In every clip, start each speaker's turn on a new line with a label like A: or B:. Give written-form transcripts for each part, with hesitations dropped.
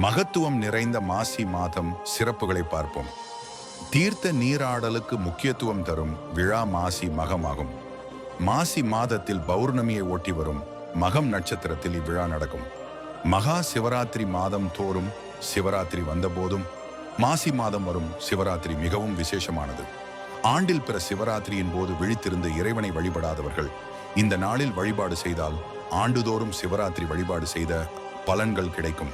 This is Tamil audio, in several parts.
A: மகத்துவம் நிறைந்த மாசி மாதம் சிறப்புகளை பார்ப்போம். தீர்த்த நீராடலுக்கு முக்கியத்துவம் தரும் விழா மாசி மகமாகும். மாசி மாதத்தில் பௌர்ணமியை ஒட்டி வரும் மகம் நட்சத்திரத்தில் இவ்விழா நடக்கும். மகா சிவராத்திரி மாதம் தோறும் சிவராத்திரி வந்தபோதும் மாசி மாதம் வரும் சிவராத்திரி மிகவும் விசேஷமானது. ஆண்டில் பிற சிவராத்திரியின் போது விழித்திருந்து இறைவனை வழிபடாதவர்கள் இந்த நாளில் வழிபாடு செய்தால் ஆண்டுதோறும் சிவராத்திரி வழிபாடு செய்த பலன்கள் கிடைக்கும்.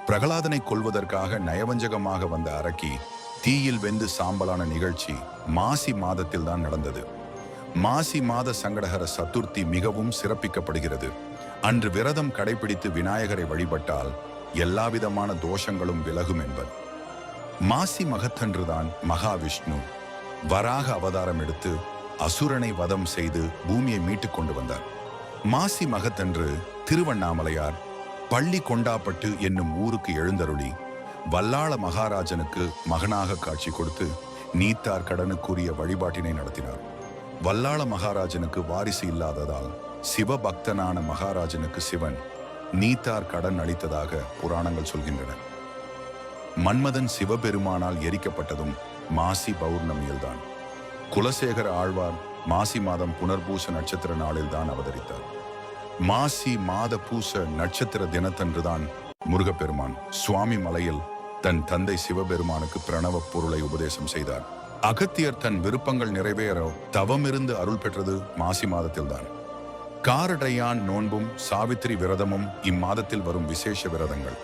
A: பிரகலாதனை கொல்வதற்காக நயவஞ்சகமாக வந்த அரக்கி தீயில் வெந்து சாம்பலான நிகழ்ச்சி மாசி மாதத்தில் தான் நடந்தது. மாசி மாத சங்கடஹர சதுர்த்தி மிகவும் சிறப்பிக்கப்படுகிறது. அன்று விரதம் கடைபிடித்து விநாயகரை வழிபட்டால் எல்லாவிதமான தோஷங்களும் விலகும் என்பர். மாசி மகத்தன்றுதான் மகாவிஷ்ணு வராக அவதாரம் எடுத்து அசுரனை வதம் செய்து பூமியை மீட்டுக் கொண்டு வந்தார். மாசி மகத்தன்று திருவண்ணாமலையார் பள்ளி கொண்டாப்பட்டு என்னும் ஊருக்கு எழுந்தருளி வல்லாள மகாராஜனுக்கு மகனாக காட்சி கொடுத்து நீத்தார் கடனுக்குரிய வழிபாட்டினை நடத்தினார். வல்லாள மகாராஜனுக்கு வாரிசு இல்லாததால் சிவபக்தனான மகாராஜனுக்கு சிவன் நீத்தார் கடன் அளித்ததாக புராணங்கள் சொல்கின்றன. மன்மதன் சிவபெருமானால் எரிக்கப்பட்டதும் மாசி பௌர்ணமியில்தான். குலசேகர ஆழ்வார் மாசி மாதம் புனர்பூச நட்சத்திர நாளில் தான் அவதரித்தார். மாசி மாத பூச நட்சத்திர தினத்தன்றுதான் முருகப்பெருமான் சுவாமி மலையில் தன் தந்தை சிவபெருமானுக்கு பிரணவ பொருளை உபதேசம் செய்தார். அகத்தியர் தன் விருப்பங்கள் நிறைவேற தவமிருந்து அருள் பெற்றது மாசி மாதத்தில்தான். காரடையான் நோன்பும் சாவித்திரி விரதமும் இம்மாதத்தில் வரும் விசேஷ விரதங்கள்.